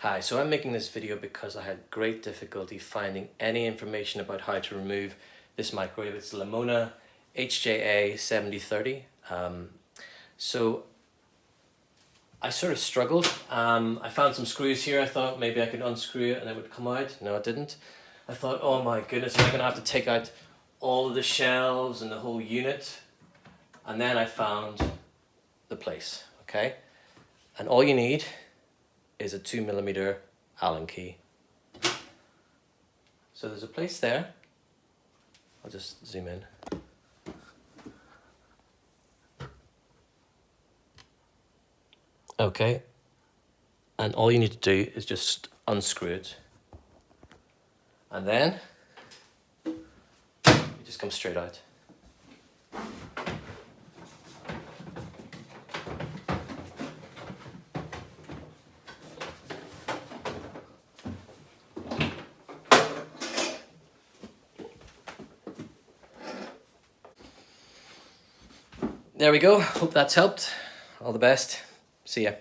Hi, so I'm making this video because I had great difficulty finding any information about how to remove this microwave. It's Lamona HJA 7030. So I sort of struggled. I found some screws here. I thought maybe I could unscrew it and it would come out. No, it didn't. I thought, oh my goodness, am I going to have to take out all of the shelves and the whole unit? And then I found the place, okay? And all you need is a 2mm Allen key. So there's a place there. I'll just zoom in. Okay, and all you need to do is just unscrew it. And then it just comes straight out. There we go. Hope that's helped. All the best. See ya.